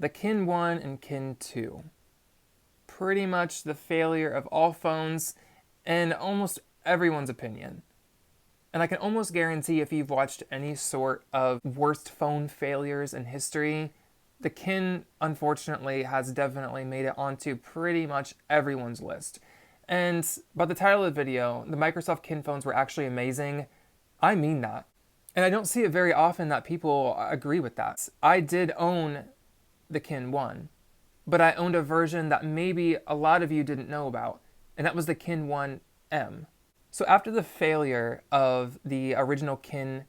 The Kin 1 and Kin 2. Pretty much the failure of all phones in almost everyone's opinion. And I can almost guarantee if you've watched any sort of worst phone failures in history, the Kin, unfortunately, has definitely made it onto pretty much everyone's list. And by the title of the video, the Microsoft Kin phones were actually amazing. I mean that. And I don't see it very often that people agree with that. I did own the Kin 1, but I owned a version that maybe a lot of you didn't know about, and that was the Kin 1M. So after the failure of the original Kin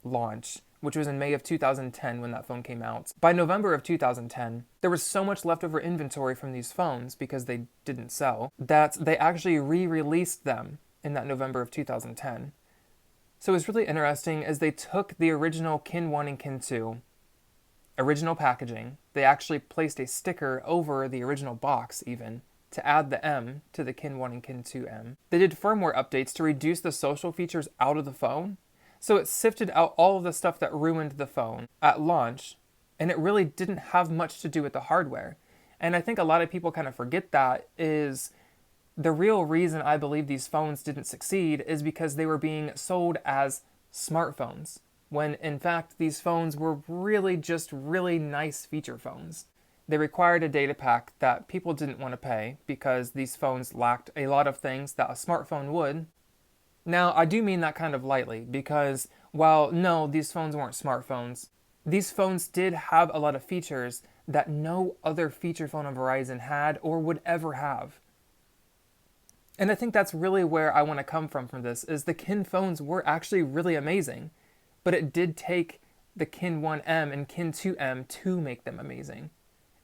launch, which was in May of 2010 when that phone came out, by November of 2010, there was so much leftover inventory from these phones because they didn't sell, that they actually re-released them in that November of 2010. So it was really interesting as they took the original Kin 1 and Kin 2, original packaging, they actually placed a sticker over the original box even, to add the M to the Kin 1 and Kin 2M. They did firmware updates to reduce the social features out of the phone, so it sifted out all of the stuff that ruined the phone at launch, and it really didn't have much to do with the hardware. And I think a lot of people kind of forget that is the real reason I believe these phones didn't succeed is because they were being sold as smartphones, when in fact these phones were really just really nice feature phones. They required a data pack that people didn't want to pay because these phones lacked a lot of things that a smartphone would. Now, I do mean that kind of lightly because while no, these phones weren't smartphones, these phones did have a lot of features that no other feature phone on Verizon had or would ever have. And I think that's really where I want to come from this, is the Kin phones were actually really amazing, but it did take the Kin 1M and Kin 2M to make them amazing.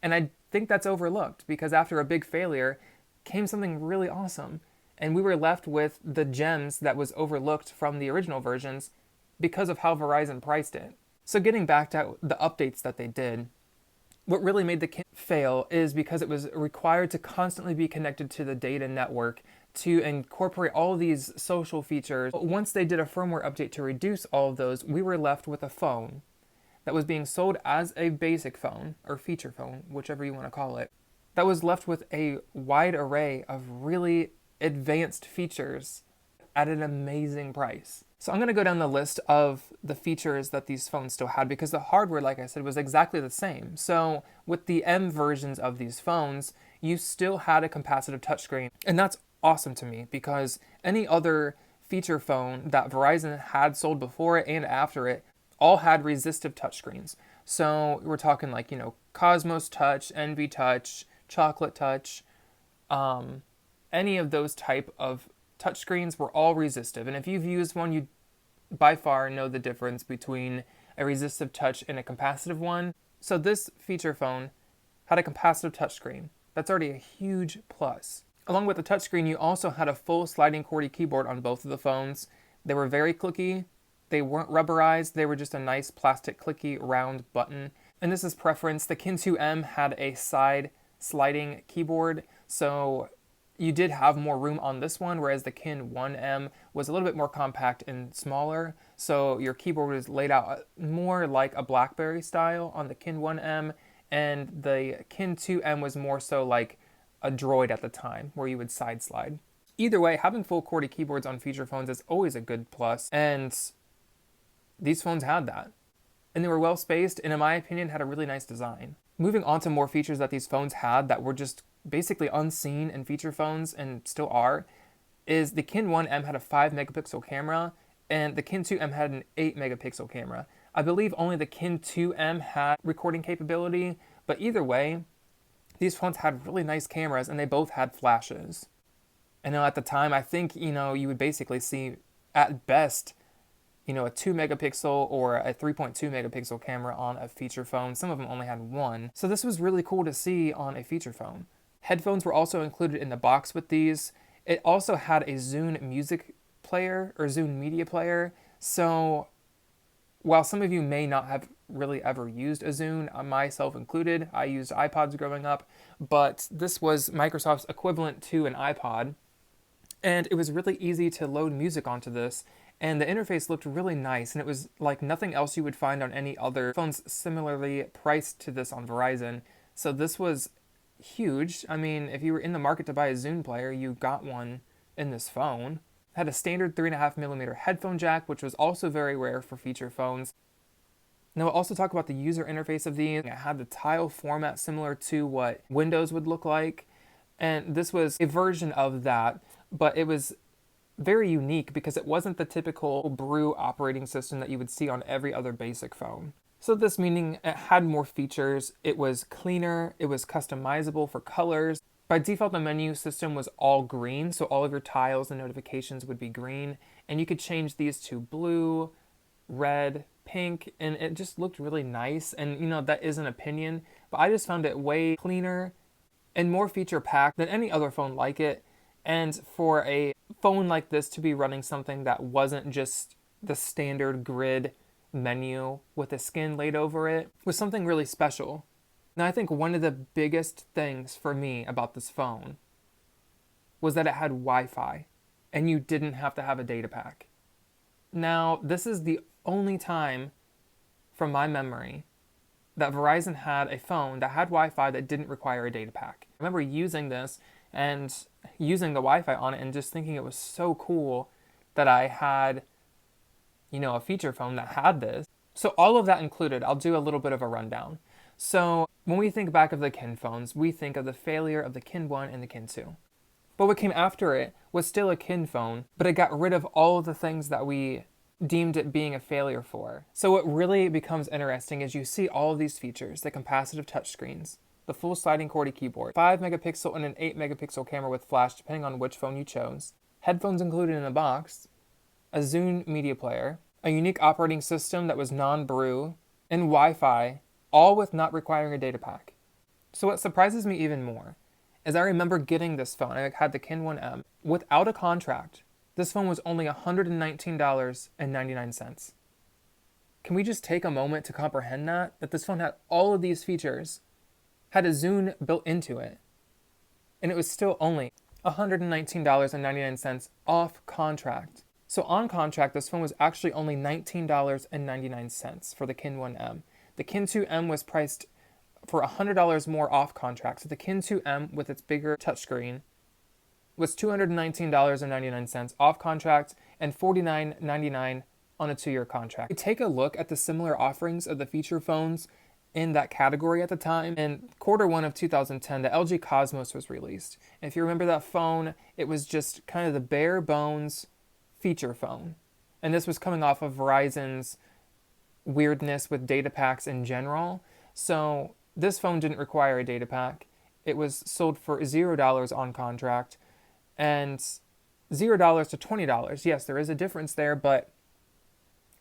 And I think that's overlooked because after a big failure came something really awesome. And we were left with the gems that was overlooked from the original versions because of how Verizon priced it. So getting back to the updates that they did, what really made the Kin fail is because it was required to constantly be connected to the data network to incorporate all of these social features. Once they did a firmware update to reduce all of those, we were left with a phone that was being sold as a basic phone, or feature phone, whichever you want to call it, that was left with a wide array of really advanced features at an amazing price. So I'm going to go down the list of the features that these phones still had because the hardware, like I said, was exactly the same. So with the M versions of these phones, you still had a capacitive touchscreen. And that's awesome to me because any other feature phone that Verizon had sold before it and after it all had resistive touchscreens. So we're talking like, Cosmos Touch, Envy Touch, Chocolate Touch, any of those type of touchscreens were all resistive. And if you've used one, you by far know the difference between a resistive touch and a capacitive one. So this feature phone had a capacitive touchscreen. That's already a huge plus. Along with the touchscreen, you also had a full sliding QWERTY keyboard on both of the phones. They were very clicky. They weren't rubberized, they were just a nice plastic clicky round button. And this is preference. The Kin 2M had a side sliding keyboard, so you did have more room on this one, whereas the Kin 1M was a little bit more compact and smaller, so your keyboard was laid out more like a BlackBerry style on the Kin 1M, and the Kin 2M was more so like a Droid at the time, where you would side slide. Either way, having full QWERTY keyboards on feature phones is always a good plus, and these phones had that. And they were well spaced and in my opinion had a really nice design. Moving on to more features that these phones had that were just basically unseen in feature phones and still are, is the Kin 1M had a 5 megapixel camera and the Kin 2M had an 8 megapixel camera. I believe only the Kin 2M had recording capability, but either way, these phones had really nice cameras and they both had flashes. And at the time, I think, you would basically see at best a 2 megapixel or a 3.2 megapixel camera on a feature phone. Some of them only had one. So this was really cool to see on a feature phone. Headphones were also included in the box with these. It also had a Zune music player or Zune media player. So while some of you may not have really ever used a Zune, myself included, I used iPods growing up, but this was Microsoft's equivalent to an iPod. And it was really easy to load music onto this and the interface looked really nice, and it was like nothing else you would find on any other phones similarly priced to this on Verizon. So this was huge. I mean, if you were in the market to buy a Zune player, you got one in this phone. It had a standard 3.5mm headphone jack, which was also very rare for feature phones. Now, we'll also talk about the user interface of these. It had the tile format similar to what Windows would look like, and this was a version of that, but it was very unique because it wasn't the typical Brew operating system that you would see on every other basic phone. So this meaning it had more features, it was cleaner, it was customizable for colors. By default, the menu system was all green, so all of your tiles and notifications would be green, and you could change these to blue, red, pink, and it just looked really nice. And that is an opinion, but I just found it way cleaner and more feature packed than any other phone like it. And for a phone like this to be running something that wasn't just the standard grid menu with a skin laid over it was something really special. Now, I think one of the biggest things for me about this phone was that it had Wi-Fi, and you didn't have to have a data pack. Now, this is the only time from my memory that Verizon had a phone that had Wi-Fi that didn't require a data pack. I remember using this and using the Wi-Fi on it and just thinking it was so cool that I had, a feature phone that had this. So all of that included, I'll do a little bit of a rundown. So when we think back of the Kin phones, we think of the failure of the Kin 1 and the Kin 2. But what came after it was still a Kin phone, but it got rid of all of the things that we deemed it being a failure for. So what really becomes interesting is you see all of these features, the capacitive touchscreens, the full sliding QWERTY keyboard, 5 megapixel and an 8 megapixel camera with flash depending on which phone you chose, headphones included in the box, a Zune media player, a unique operating system that was non-Brew, and Wi-Fi, all with not requiring a data pack. So what surprises me even more is I remember getting this phone, I had the Kin 1M, without a contract. This phone was only $119.99. Can we just take a moment to comprehend that this phone had all of these features, had a Zune built into it, and it was still only $119.99 off contract. So on contract, this phone was actually only $19.99 for the Kin 1M. The Kin 2M was priced for $100 more off contract. So the Kin 2M with its bigger touchscreen was $219.99 off contract and $49.99 on a 2-year contract. We take a look at the similar offerings of the feature phones in that category at the time. In Q1 of 2010, the LG Cosmos was released. And if you remember that phone, it was just kind of the bare bones feature phone. And this was coming off of Verizon's weirdness with data packs in general. So this phone didn't require a data pack. It was sold for $0 on contract and $0 to $20. Yes, there is a difference there, but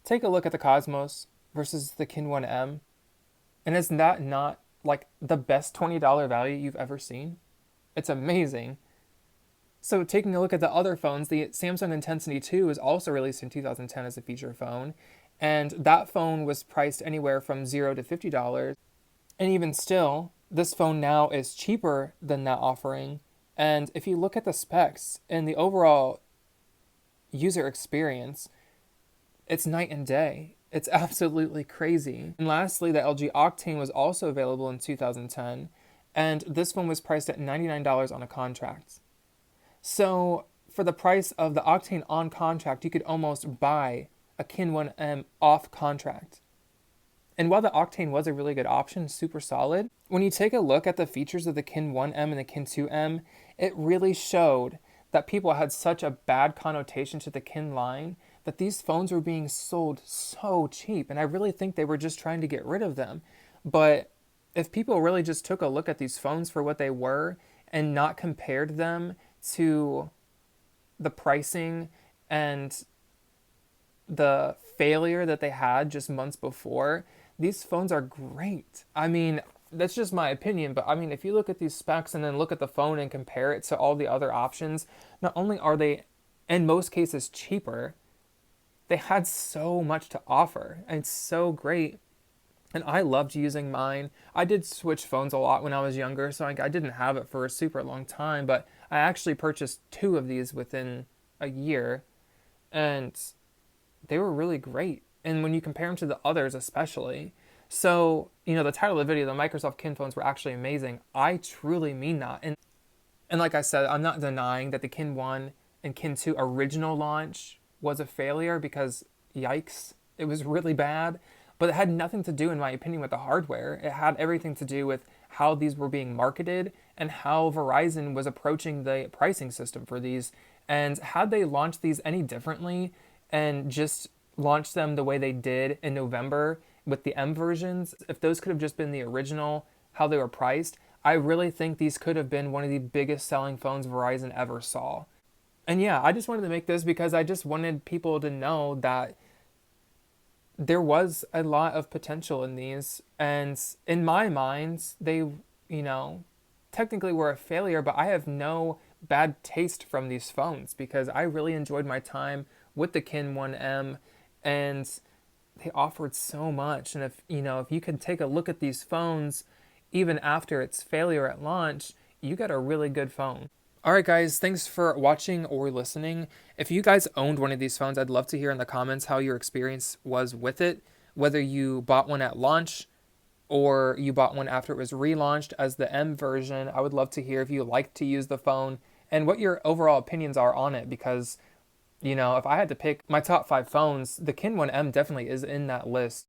take a look at the Cosmos versus the Kin 1M. And is that not like the best $20 value you've ever seen? It's amazing. So taking a look at the other phones, the Samsung Intensity 2 was also released in 2010 as a feature phone. And that phone was priced anywhere from $0 to $50. And even still, this phone now is cheaper than that offering. And if you look at the specs and the overall user experience, it's night and day. It's absolutely crazy. And lastly, the LG Octane was also available in 2010. And this phone was priced at $99 on a contract. So for the price of the Octane on contract, you could almost buy a Kin 1M off contract. And while the Octane was a really good option, super solid, when you take a look at the features of the Kin 1M and the Kin 2M, it really showed that people had such a bad connotation to the Kin line that these phones were being sold so cheap. And I really think they were just trying to get rid of them. But if people really just took a look at these phones for what they were and not compared them to the pricing and the failure that they had just months before, these phones are great. I mean, that's just my opinion, but I mean, if you look at these specs and then look at the phone and compare it to all the other options, not only are they, in most cases, cheaper, they had so much to offer, and it's so great. And I loved using mine. I did switch phones a lot when I was younger, so I didn't have it for a super long time, but I actually purchased 2 of these within a year. And they were really great. And when you compare them to the others, especially. So, the title of the video, the Microsoft Kin phones were actually amazing. I truly mean that. And like I said, I'm not denying that the Kin 1 and Kin 2 original launch was a failure because, yikes, it was really bad. But it had nothing to do, in my opinion, with the hardware. It had everything to do with how these were being marketed and how Verizon was approaching the pricing system for these. And had they launched these any differently and just launched them the way they did in November with the M versions, if those could have just been the original, how they were priced, I really think these could have been one of the biggest selling phones Verizon ever saw. And yeah, I just wanted to make this because I just wanted people to know that there was a lot of potential in these. And in my mind, they, technically were a failure, but I have no bad taste from these phones because I really enjoyed my time with the Kin 1M, and they offered so much. And if you can take a look at these phones even after its failure at launch, you got a really good phone. Alright guys, thanks for watching or listening. If you guys owned one of these phones, I'd love to hear in the comments how your experience was with it. Whether you bought one at launch or you bought one after it was relaunched as the M version. I would love to hear if you liked to use the phone and what your overall opinions are on it, because if I had to pick my top 5 phones, the Kin 1M definitely is in that list.